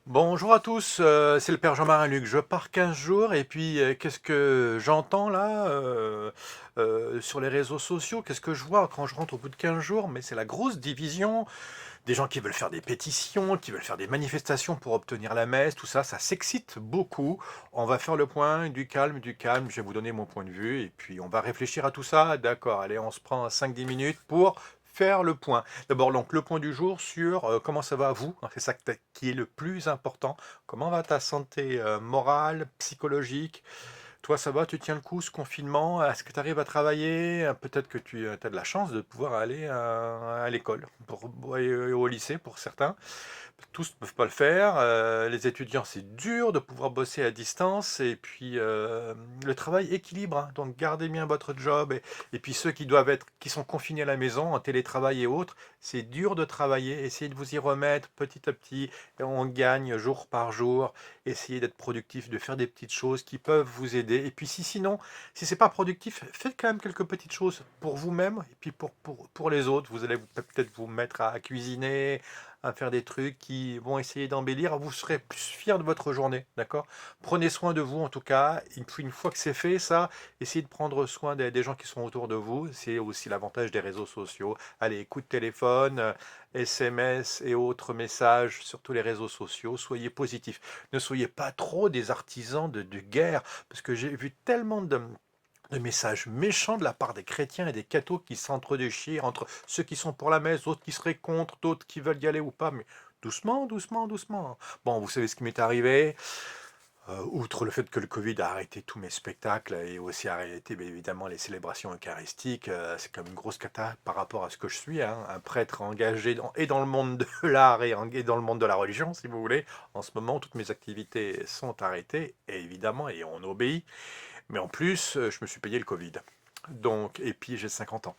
Bonjour à tous, c'est le père Jean-Marie Luc. Je pars 15 jours et puis qu'est-ce que j'entends là sur les réseaux sociaux? Qu'est-ce que je vois quand je rentre au bout de 15 jours? Mais c'est la grosse division, des gens qui veulent faire des pétitions, qui veulent faire des manifestations pour obtenir la messe, tout ça, ça s'excite beaucoup. On va faire le point, du calme, je vais vous donner mon point de vue et puis on va réfléchir à tout ça. D'accord, allez, on se prend 5-10 minutes pour faire le point. D'abord, donc, le point du jour sur comment ça va à vous, hein, c'est ça qui est le plus important. Comment va ta santé morale, psychologique? Toi, ça va, tu tiens le coup, ce confinement? Est-ce que tu arrives à travailler? Peut-être que tu as de la chance de pouvoir aller à l'école et au lycée pour certains. Tous ne peuvent pas le faire. Les étudiants, c'est dur de pouvoir bosser à distance. Et puis, le travail équilibre, hein. Donc, gardez bien votre job. Et puis, ceux qui sont confinés à la maison, en télétravail et autres, c'est dur de travailler. Essayez de vous y remettre petit à petit. Et on gagne jour par jour. Essayez d'être productif, de faire des petites choses qui peuvent vous aider. Et puis, sinon, si c'est pas productif, faites quand même quelques petites choses pour vous-même et puis pour les autres. Vous allez peut-être vous mettre à cuisiner, à faire des trucs qui vont essayer d'embellir, vous serez plus fier de votre journée, d'accord? Prenez soin de vous en tout cas, et puis une fois que c'est fait, ça, essayez de prendre soin des gens qui sont autour de vous, c'est aussi l'avantage des réseaux sociaux. Allez, coup de téléphone, SMS et autres messages sur tous les réseaux sociaux, soyez positifs. Ne soyez pas trop des artisans de guerre, parce que j'ai vu tellement de messages méchants de la part des chrétiens et des cathos qui s'entre-déchirent entre ceux qui sont pour la messe, d'autres qui seraient contre, d'autres qui veulent y aller ou pas, mais doucement, doucement, doucement. Bon, vous savez ce qui m'est arrivé, outre le fait que le Covid a arrêté tous mes spectacles et aussi arrêté bien évidemment les célébrations eucharistiques, c'est comme une grosse cata par rapport à ce que je suis, hein, un prêtre engagé et dans le monde de l'art et dans le monde de la religion, si vous voulez. En ce moment, toutes mes activités sont arrêtées, et évidemment, et on obéit. Mais en plus, je me suis payé le Covid. Donc, et puis j'ai 50 ans.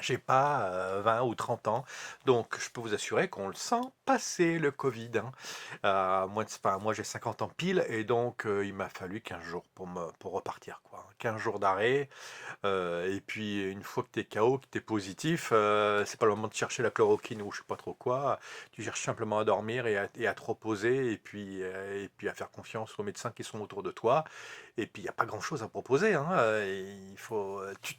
J'ai pas 20 ou 30 ans, donc je peux vous assurer qu'on le sent passer le Covid, hein. Moi j'ai 50 ans pile et donc il m'a fallu 15 jours pour repartir, quoi. 15 jours d'arrêt, et puis une fois que t'es KO, que t'es positif, c'est pas le moment de chercher la chloroquine ou je sais pas trop quoi. Tu cherches simplement à dormir et à te reposer et puis à faire confiance aux médecins qui sont autour de toi. Et puis il n'y a pas grand-chose à proposer, hein.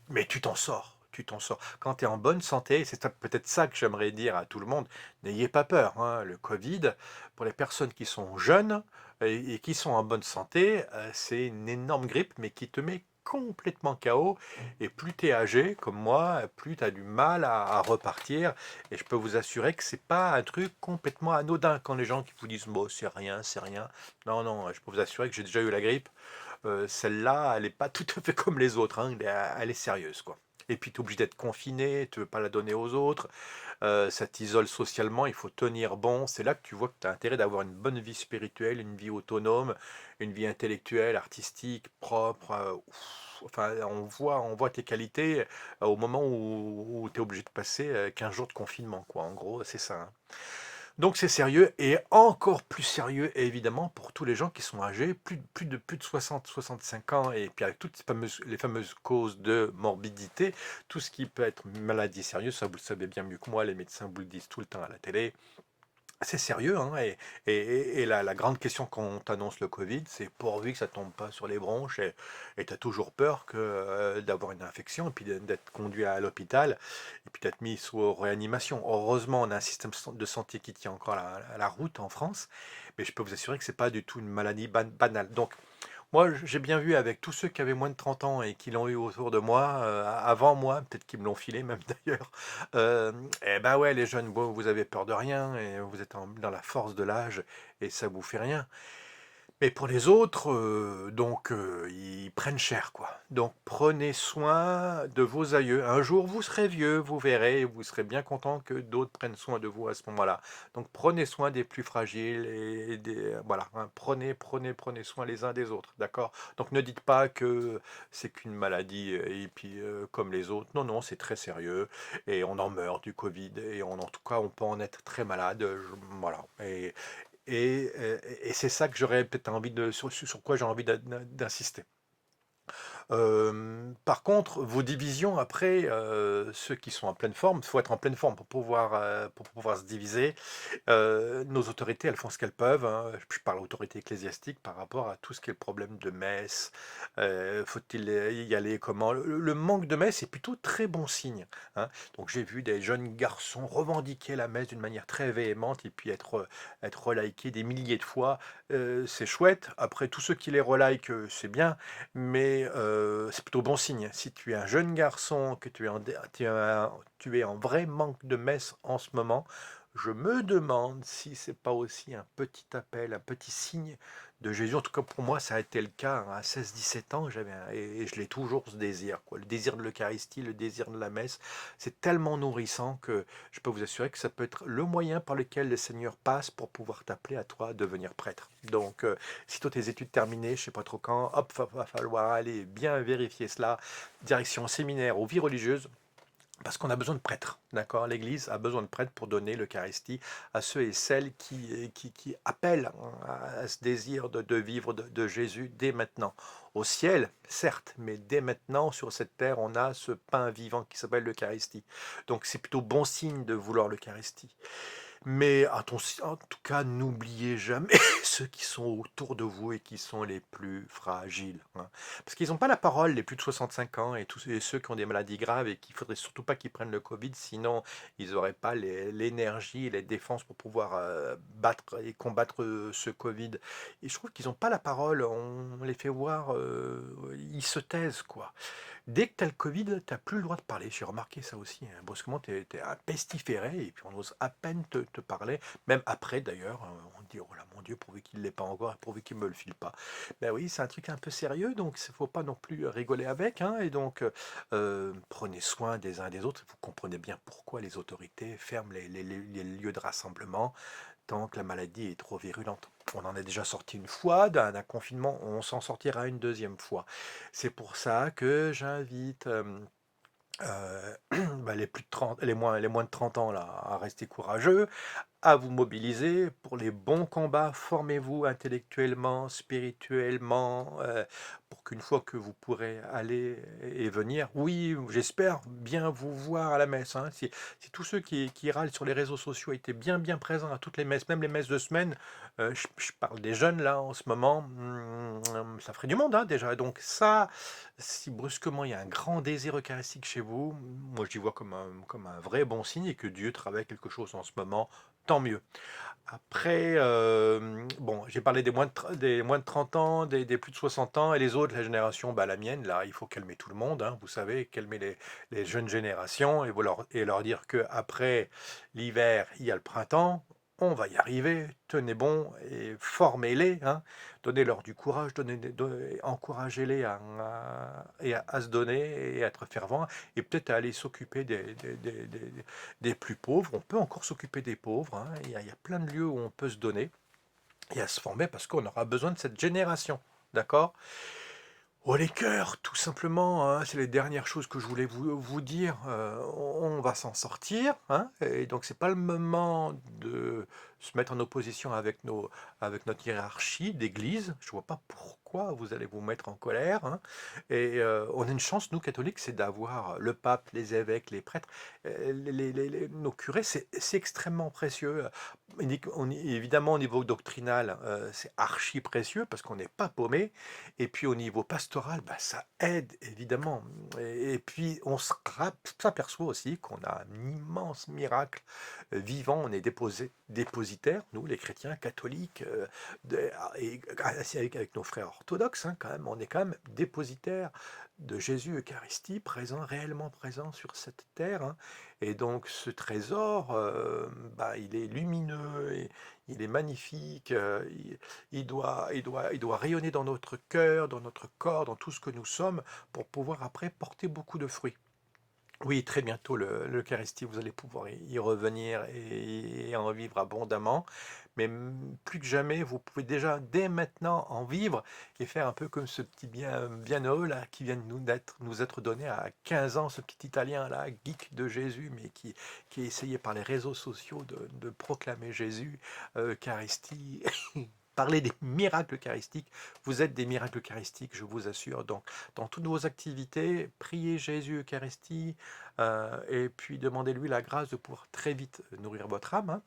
Mais tu t'en sors. Tu t'en sors. Quand tu es en bonne santé, c'est peut-être ça que j'aimerais dire à tout le monde, n'ayez pas peur, hein. Le Covid, pour les personnes qui sont jeunes et qui sont en bonne santé, c'est une énorme grippe, mais qui te met complètement KO. Et plus tu es âgé, comme moi, plus tu as du mal à repartir. Et je peux vous assurer que c'est pas un truc complètement anodin quand les gens qui vous disent, bon, c'est rien, c'est rien. Non, non, je peux vous assurer que j'ai déjà eu la grippe. Celle-là, elle n'est pas tout à fait comme les autres, hein, elle est sérieuse, quoi. Et puis tu es obligé d'être confiné, tu ne veux pas la donner aux autres, ça t'isole socialement, il faut tenir bon. C'est là que tu vois que tu as intérêt d'avoir une bonne vie spirituelle, une vie autonome, une vie intellectuelle, artistique, propre. Enfin, on voit tes qualités au moment où tu es obligé de passer 15 jours de confinement, quoi. En gros, c'est ça, hein. Donc c'est sérieux et encore plus sérieux évidemment pour tous les gens qui sont âgés, plus de 60-65 ans et puis avec toutes les fameuses causes de morbidité, tout ce qui peut être maladie sérieuse, ça vous le savez bien mieux que moi, les médecins vous le disent tout le temps à la télé, c'est sérieux, hein, et la grande question quand on t'annonce le Covid, c'est pourvu que ça tombe pas sur les bronches et tu as toujours peur d'avoir une infection et puis d'être conduit à l'hôpital et puis d'être mis sous réanimation. Heureusement, on a un système de santé qui tient encore la route en France, mais je peux vous assurer que c'est pas du tout une maladie banale. Donc, moi, j'ai bien vu avec tous ceux qui avaient moins de 30 ans et qui l'ont eu autour de moi, avant moi, peut-être qu'ils me l'ont filé même d'ailleurs. Eh ben ouais, les jeunes, vous avez peur de rien et vous êtes dans la force de l'âge et ça vous fait rien. Mais pour les autres, ils prennent cher, quoi. Donc prenez soin de vos aïeux. Un jour, vous serez vieux, vous verrez, et vous serez bien content que d'autres prennent soin de vous à ce moment-là. Donc prenez soin des plus fragiles et voilà, hein. Prenez soin les uns des autres, d'accord? Donc ne dites pas que c'est qu'une maladie et puis comme les autres. Non, non, c'est très sérieux et on en meurt du Covid et en tout cas, on peut en être très malade. Voilà. Et c'est ça que j'aurais peut-être envie sur quoi j'ai envie d'insister. Par contre, vos divisions après, ceux qui sont en pleine forme, il faut être en pleine forme pour pouvoir se diviser. Nos autorités, elles font ce qu'elles peuvent, hein. Je parle autorité ecclésiastique par rapport à tout ce qui est le problème de messe. Faut-il y aller comment? Le manque de messe est plutôt très bon signe, hein. Donc j'ai vu des jeunes garçons revendiquer la messe d'une manière très véhémente et puis être relikés des milliers de fois. C'est chouette. Après, tous ceux qui les relikent, c'est bien, mais c'est plutôt bon signe. Si tu es un jeune garçon, que tu es en vrai manque de messe en ce moment, je me demande si c'est pas aussi un petit appel, un petit signe de Jésus. En tout cas, pour moi, ça a été le cas, hein. À 16-17 ans, et je l'ai toujours, ce désir, quoi. Le désir de l'Eucharistie, le désir de la messe. C'est tellement nourrissant que je peux vous assurer que ça peut être le moyen par lequel le Seigneur passe pour pouvoir t'appeler à toi à devenir prêtre. Donc, sitôt tes études terminées, je sais pas trop quand, hop, va falloir aller bien vérifier cela. Direction séminaire ou vie religieuse. Parce qu'on a besoin de prêtres, d'accord? L'Église a besoin de prêtres pour donner l'Eucharistie à ceux et celles qui appellent, hein, à ce désir de vivre de Jésus dès maintenant. Au ciel, certes, mais dès maintenant, sur cette terre, on a ce pain vivant qui s'appelle l'Eucharistie. Donc c'est plutôt bon signe de vouloir l'Eucharistie. Mais en tout cas, n'oubliez jamais ceux qui sont autour de vous et qui sont les plus fragiles, hein. Parce qu'ils n'ont pas la parole, les plus de 65 ans et ceux qui ont des maladies graves et qu'il faudrait surtout pas qu'ils prennent le Covid, sinon ils n'auraient pas l'énergie et les défenses pour pouvoir battre et combattre ce Covid. Et je trouve qu'ils n'ont pas la parole, on les fait voir, ils se taisent, quoi. Dès que tu as le Covid, tu n'as plus le droit de parler. J'ai remarqué ça aussi, hein. Brusquement, tu es pestiféré et puis on ose à peine te parler. Même après, d'ailleurs, on dit, oh là, mon Dieu, pourvu qu'il ne l'ait pas encore, pourvu qu'il ne me le file pas. Ben oui, c'est un truc un peu sérieux, donc il ne faut pas non plus rigoler avec, hein. Et donc, prenez soin des uns et des autres. Vous comprenez bien pourquoi les autorités ferment les lieux de rassemblement tant que la maladie est trop virulente. On en est déjà sorti une fois d'un confinement, on s'en sortira une deuxième fois. C'est pour ça que j'invite bah, les plus de 30, les moins de 30 ans là, à rester courageux, à vous mobiliser pour les bons combats. Formez-vous intellectuellement, spirituellement, pour qu'une fois que vous pourrez aller et venir, oui, j'espère bien vous voir à la messe, hein. Si tous ceux qui râlent sur les réseaux sociaux étaient bien présents à toutes les messes, même les messes de semaine, je parle des jeunes là en ce moment, ça ferait du monde, hein, déjà. Donc ça, si brusquement il y a un grand désir eucharistique chez vous, moi j'y vois comme un vrai bon signe et que Dieu travaille quelque chose en ce moment, tant mieux. Après, bon, j'ai parlé des moins de 30 ans, des plus de 60 ans, et les autres, la génération, bah, la mienne, là, il faut calmer tout le monde, hein, vous savez, calmer les jeunes générations et leur dire que après l'hiver, il y a le printemps, on va y arriver, tenez bon et formez-les, hein, donnez-leur du courage, encouragez-les à se donner et à être fervents, et peut-être à aller s'occuper des plus pauvres. On peut encore s'occuper des pauvres, hein. Il y a plein de lieux où on peut se donner et à se former parce qu'on aura besoin de cette génération. D'accord? Oh les cœurs, tout simplement, hein, c'est les dernières choses que je voulais vous dire. On va s'en sortir, hein, et donc c'est pas le moment de se mettre en opposition avec notre hiérarchie d'église. Je vois pas pourquoi vous allez vous mettre en colère, hein. Et on a une chance, nous catholiques, c'est d'avoir le pape, les évêques, les prêtres, nos curés, c'est extrêmement précieux. Évidemment, au niveau doctrinal, c'est archi précieux parce qu'on n'est pas paumé. Et puis au niveau pastoral, bah, ça aide évidemment. Et puis s'aperçoit aussi qu'on a un immense miracle vivant. On est dépositaire, nous les chrétiens catholiques, et avec nos frères orthodoxes, hein, quand même, on est quand même dépositaire de Jésus Eucharistie, réellement présent sur cette terre, hein. Et donc ce trésor, bah, il est lumineux, et il est magnifique, il doit rayonner dans notre cœur, dans notre corps, dans tout ce que nous sommes, pour pouvoir après porter beaucoup de fruits. Oui, très bientôt, l'Eucharistie, vous allez pouvoir y revenir et en vivre abondamment. Mais plus que jamais, vous pouvez déjà, dès maintenant, en vivre et faire un peu comme ce petit bienheureux là, qui vient de nous être donné à 15 ans, ce petit Italien là, geek de Jésus, mais qui a essayé par les réseaux sociaux de proclamer Jésus, Eucharistie. parler des miracles eucharistiques. Vous êtes des miracles eucharistiques, je vous assure. Donc, dans toutes vos activités, priez Jésus Eucharistie et puis demandez-lui la grâce de pouvoir très vite nourrir votre âme, hein.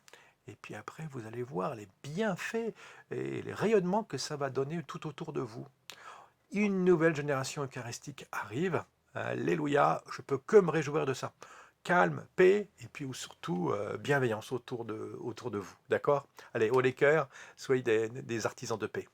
Et puis après, vous allez voir les bienfaits et les rayonnements que ça va donner tout autour de vous. Une nouvelle génération eucharistique arrive. Alléluia, je peux que me réjouir de ça. Calme, paix, et puis surtout bienveillance autour de vous. D'accord? Allez, haut les cœurs, soyez des artisans de paix.